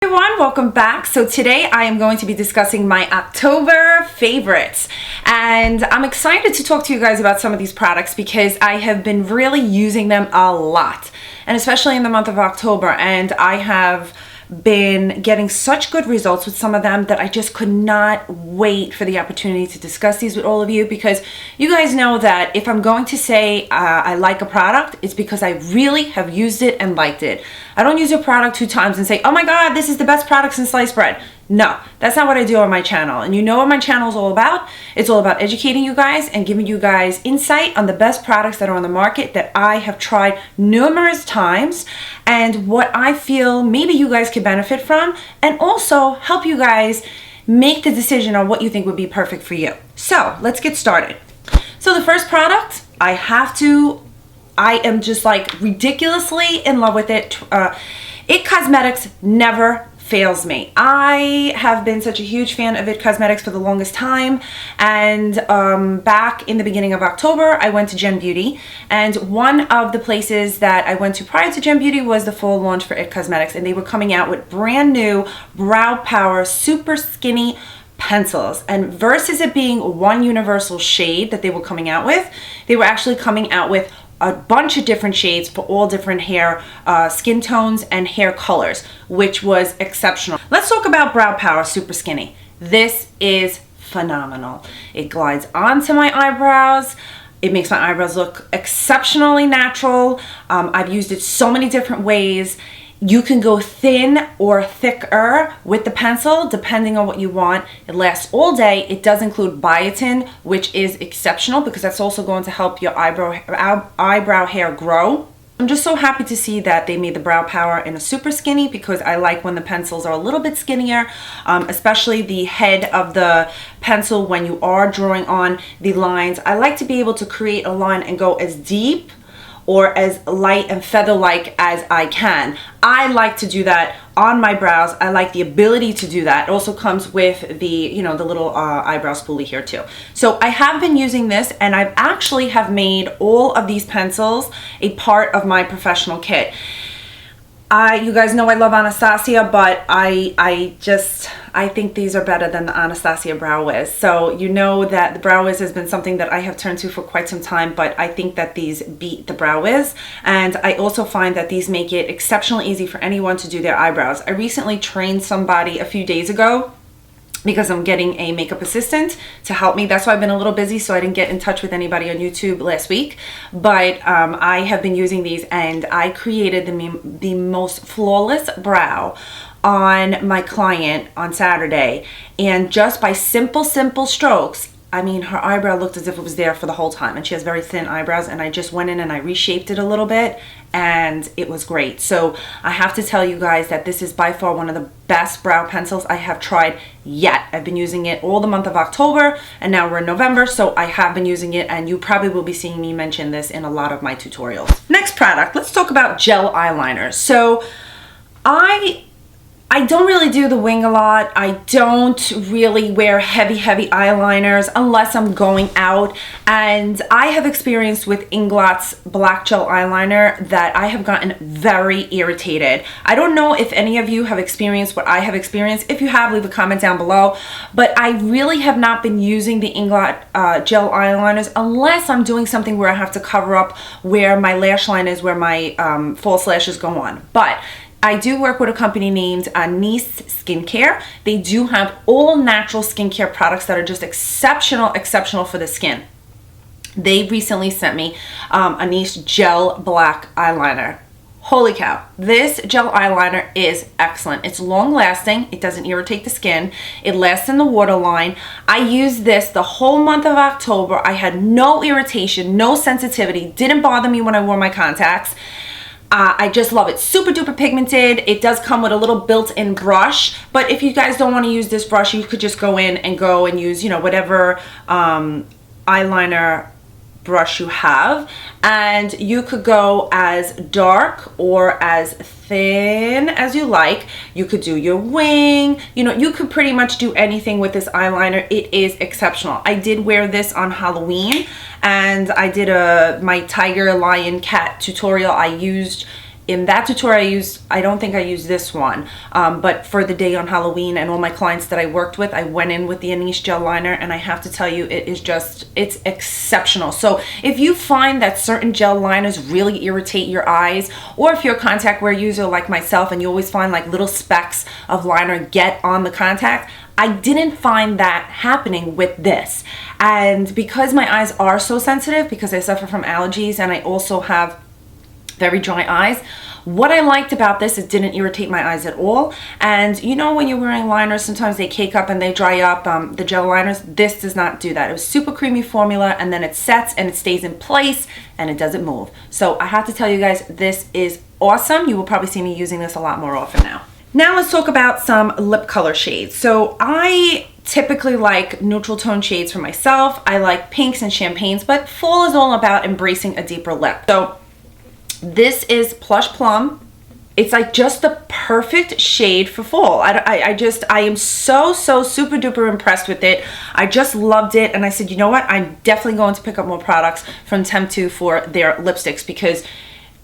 Everyone, welcome back. So today I am going to be discussing my October favorites, and I'm excited to talk to you guys about some of these products because I have been really using them a lot, and especially in the month of October, and I have been getting such good results with some of them that I just could not wait for the opportunity to discuss these with all of you, because you guys know that if I'm going to say I like a product, it's because I really have used it and liked it. I don't use a product 2 times and say, oh my god, this is the best product since sliced bread. No, that's not what I do on my channel. And you know what my channel is all about? It's all about educating you guys and giving you guys insight on the best products that are on the market that I have tried numerous times, and what I feel maybe you guys could benefit from, and also help you guys make the decision on what you think would be perfect for you. So let's get started. So the first product, I am just like ridiculously in love with it. It Cosmetics never fails me. I have been such a huge fan of It Cosmetics for the longest time, and back in the beginning of October I went to Gen Beauty, and one of the places that I went to prior to Gen Beauty was the fall launch for It Cosmetics, and they were coming out with brand new Brow Power Super Skinny pencils, and versus it being one universal shade that they were coming out with, they were actually coming out with a bunch of different shades for all different hair skin tones and hair colors, which was exceptional. Let's talk about Brow Power Super Skinny. This is phenomenal. It glides onto my eyebrows. It makes my eyebrows look exceptionally natural. I've used it so many different ways. You can go thin or thicker with the pencil depending on what you want. It lasts all day. It does include biotin, which is exceptional because that's also going to help your eyebrow hair grow. I'm just so happy to see that they made the Brow Power in a super skinny, because I like when the pencils are a little bit skinnier, especially the head of the pencil when you are drawing on the lines. I like to be able to create a line and go as deep or as light and feather-like as I can. I like to do that on my brows. I like the ability to do that. It also comes with the, the little eyebrow spoolie here too. So I have been using this, and I've actually have made all of these pencils a part of my professional kit. You guys know I love Anastasia, but I think these are better than the Anastasia Brow Wiz. So you know that the Brow Wiz has been something that I have turned to for quite some time, but I think that these beat the Brow Wiz. And I also find that these make it exceptionally easy for anyone to do their eyebrows. I recently trained somebody a few days ago because I'm getting a makeup assistant to help me. That's why I've been a little busy, so I didn't get in touch with anybody on YouTube last week. But I have been using these, and I created the most flawless brow on my client on Saturday. And just by simple strokes, I mean, her eyebrow looked as if it was there for the whole time, and she has very thin eyebrows, and I just went in and I reshaped it a little bit, and it was great. So I have to tell you guys that this is by far one of the best brow pencils I have tried yet. I've been using it all the month of October, and now we're in November, so I have been using it, and you probably will be seeing me mention this in a lot of my tutorials. Next product, let's talk about gel eyeliners. So I don't really do the wing a lot. I don't really wear heavy eyeliners unless I'm going out. And I have experienced with Inglot's black gel eyeliner that I have gotten very irritated. I don't know if any of you have experienced what I have experienced. If you have, leave a comment down below. But I really have not been using the Inglot gel eyeliners unless I'm doing something where I have to cover up where my lash line is, where my false lashes go on. But I do work with a company named Nice Skincare. They do have all natural skincare products that are just exceptional for the skin. They recently sent me a Nice gel black eyeliner. Holy cow, this gel eyeliner is excellent. It's long lasting, it doesn't irritate the skin, it lasts in the waterline. I used this the whole month of October. I had no irritation, no sensitivity, didn't bother me when I wore my contacts. I just love it. Super duper pigmented. It does come with a little built-in brush, but if you guys don't want to use this brush, you could just go in and use, whatever eyeliner brush you have, and you could go as dark or as thin as you like. You could do your wing, you could pretty much do anything with this eyeliner. It is exceptional. I did wear this on Halloween, and I did my tiger, lion, cat tutorial. I used In that tutorial I don't think I used this one, but for the day on Halloween and all my clients that I worked with, I went in with the Anish gel liner, and I have to tell you, it's exceptional. So if you find that certain gel liners really irritate your eyes, or if you're a contact wear user like myself and you always find like little specks of liner get on the contact, I didn't find that happening with this. And because my eyes are so sensitive, because I suffer from allergies and I also have very dry eyes, what I liked about this, it didn't irritate my eyes at all. And you know, when you're wearing liners, sometimes they cake up and they dry up, the gel liners. This does not do that. It was super creamy formula, and then it sets and it stays in place and it doesn't move. So I have to tell you guys, this is awesome. You will probably see me using this a lot more often now. Now let's talk about some lip color shades. So I typically like neutral tone shades for myself. I like pinks and champagnes, but fall is all about embracing a deeper lip. So this is Plush Plum. It's like just the perfect shade for fall. I am so super duper impressed with it. I just loved it, and I said, you know what? I'm definitely going to pick up more products from Temptu for their lipsticks, because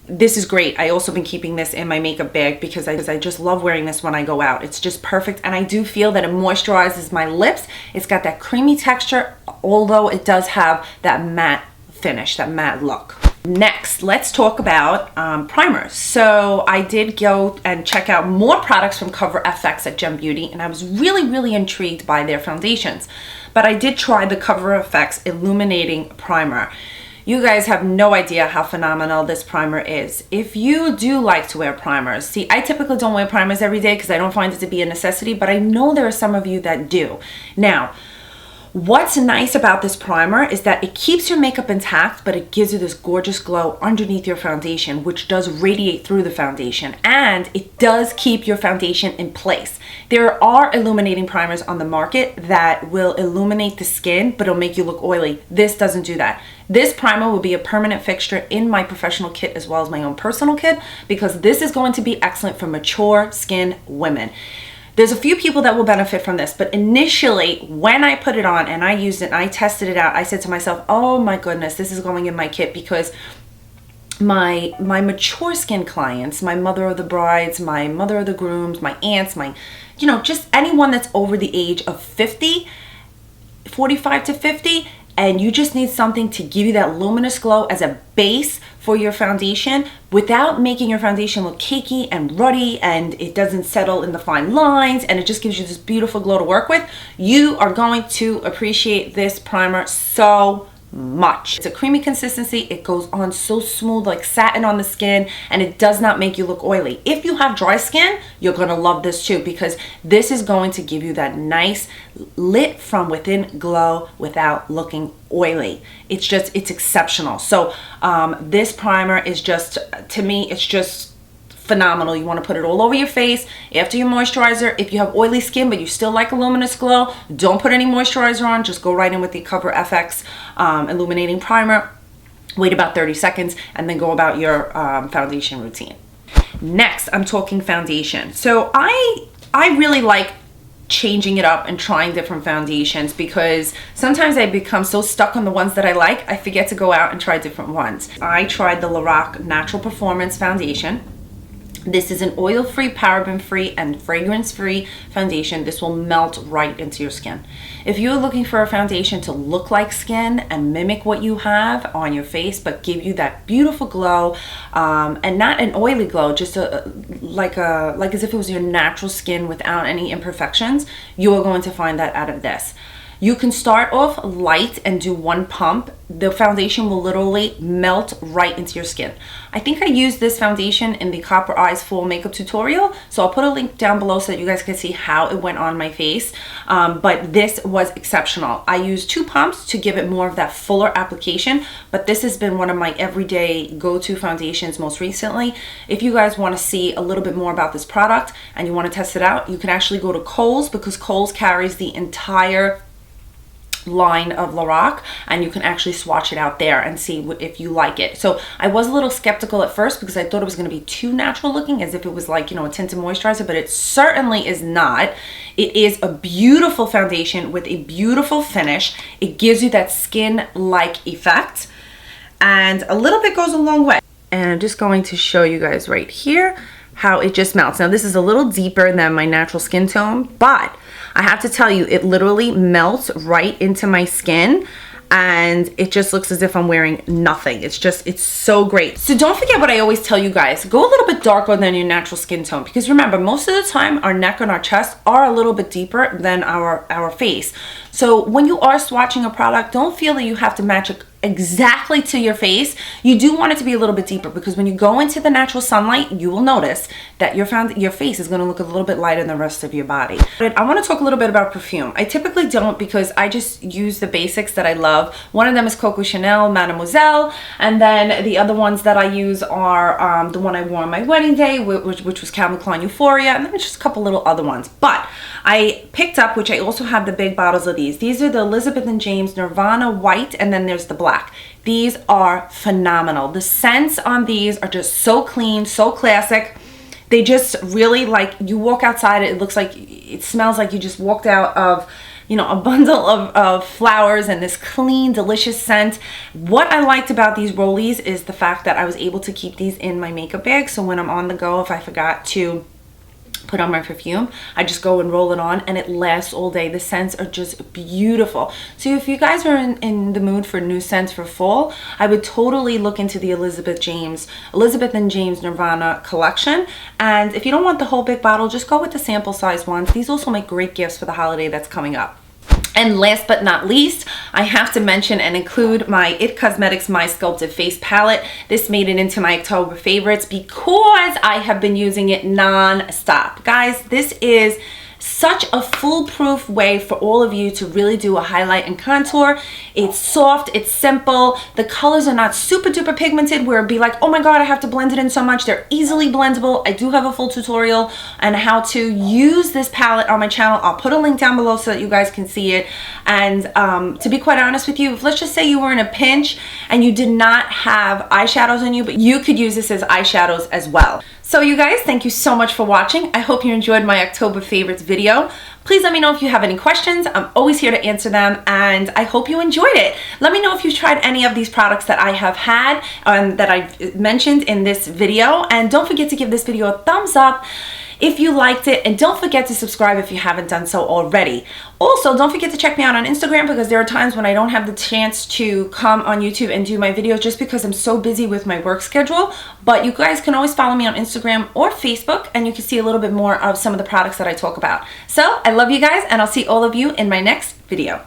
this is great. I also been keeping this in my makeup bag because I just love wearing this when I go out. It's just perfect, and I do feel that it moisturizes my lips. It's got that creamy texture, although it does have that matte finish, that matte look. Next, let's talk about primers. So I did go and check out more products from Cover FX at Gem Beauty, and I was really intrigued by their foundations. But I did try the Cover FX Illuminating Primer. You guys have no idea how phenomenal this primer is. If you do like to wear primers, see, I typically don't wear primers every day because I don't find it to be a necessity, but I know there are some of you that do. Now, what's nice about this primer is that it keeps your makeup intact, but it gives you this gorgeous glow underneath your foundation, which does radiate through the foundation, and it does keep your foundation in place. There are illuminating primers on the market that will illuminate the skin, but it'll make you look oily. This doesn't do that. This primer will be a permanent fixture in my professional kit as well as my own personal kit, because this is going to be excellent for mature skin women. There's a few people that will benefit from this, but initially when I put it on and I used it and I tested it out, I said to myself, oh my goodness, this is going in my kit, because my mature skin clients, my mother of the brides, my mother of the grooms, my aunts, just anyone that's over the age of 50, 45 to 50, and you just need something to give you that luminous glow as a base for your foundation without making your foundation look cakey and ruddy, and it doesn't settle in the fine lines, and it just gives you this beautiful glow to work with. You are going to appreciate this primer so much. It's a creamy consistency. It goes on so smooth, like satin on the skin, and it does not make you look oily. If you have dry skin, you're going to love this too, because this is going to give you that nice lit from within glow without looking oily. It's exceptional. So this primer is just, to me, it's just phenomenal. You want to put it all over your face after your moisturizer. If you have oily skin but you still like a luminous glow, don't put any moisturizer on. Just go right in with the Cover FX Illuminating Primer. Wait about 30 seconds and then go about your foundation routine. Next, I'm talking foundation. So I really like changing it up and trying different foundations, because sometimes I become so stuck on the ones that I like, I forget to go out and try different ones. I tried the Lorac Natural Performance Foundation. This is an oil-free, paraben-free, and fragrance-free foundation. This will melt right into your skin. If you're looking for a foundation to look like skin and mimic what you have on your face, but give you that beautiful glow, and not an oily glow, just like as if it was your natural skin without any imperfections, you are going to find that out of this. You can start off light and do one pump. The foundation will literally melt right into your skin. I think I used this foundation in the Copper Eyes full makeup tutorial, so I'll put a link down below so that you guys can see how it went on my face. But this was exceptional. I used 2 pumps to give it more of that fuller application, but this has been one of my everyday go-to foundations most recently. If you guys want to see a little bit more about this product and you want to test it out, you can actually go to Kohl's, because Kohl's carries the entire line of Lorac, and you can actually swatch it out there and see if you like it. So I was a little skeptical at first because I thought it was going to be too natural looking, as if it was like, a tinted moisturizer, but it certainly is not. It is a beautiful foundation with a beautiful finish. It gives you that skin-like effect, and a little bit goes a long way. and I'm just going to show you guys right here how it just melts. Now this is a little deeper than my natural skin tone, but I have to tell you, it literally melts right into my skin, and it just looks as if I'm wearing nothing. It's so great. So don't forget what I always tell you guys, go a little bit darker than your natural skin tone, because remember, most of the time our neck and our chest are a little bit deeper than our face. So when you are swatching a product, don't feel that you have to match it exactly to your face. You do want it to be a little bit deeper, because when you go into the natural sunlight, you will notice that your face is going to look a little bit lighter than the rest of your body. But I want to talk a little bit about perfume. I typically don't, because I just use the basics that I love. One of them is Coco Chanel Mademoiselle, and then the other ones that I use are the one I wore on my wedding day, which was Calvin Klein Euphoria, and then just a couple little other ones. But I picked up, which I also have the big bottles of these. These are the Elizabeth and James Nirvana White, and then there's the black. These are phenomenal. The scents on these are just so clean, so classic. They just really, like, you walk outside, it looks like, it smells like you just walked out of, you know, a bundle of flowers, and this clean, delicious scent. What I liked about these rollies is the fact that I was able to keep these in my makeup bag. So when I'm on the go, if I forgot to put on my perfume, I just go and roll it on, and it lasts all day. The scents are just beautiful. So if you guys are in the mood for new scents for fall, I would totally look into the Elizabeth and James Nirvana collection. And if you don't want the whole big bottle, just go with the sample size ones. These also make great gifts for the holiday that's coming up. And last but not least, I have to mention and include my IT Cosmetics My Sculpted Face Palette. This made it into my October favorites because I have been using it non-stop. Guys, this is such a foolproof way for all of you to really do a highlight and contour. It's soft, it's simple. The colors are not super duper pigmented where it'd be like, oh my god, I have to blend it in so much. They're easily blendable. I do have a full tutorial on how to use this palette on my channel. I'll put a link down below so that you guys can see it. And to be quite honest with you, if let's just say you were in a pinch and you did not have eyeshadows on you, but you could use this as eyeshadows as well. So you guys, thank you so much for watching. I hope you enjoyed my October favorites video. Please let me know if you have any questions. I'm always here to answer them, and I hope you enjoyed it. Let me know if you've tried any of these products that I have had that I've mentioned in this video, and don't forget to give this video a thumbs up if you liked it, and don't forget to subscribe if you haven't done so already. Also, don't forget to check me out on Instagram, because there are times when I don't have the chance to come on YouTube and do my videos just because I'm so busy with my work schedule. But you guys can always follow me on Instagram or Facebook, and you can see a little bit more of some of the products that I talk about. So I love you guys, and I'll see all of you in my next video.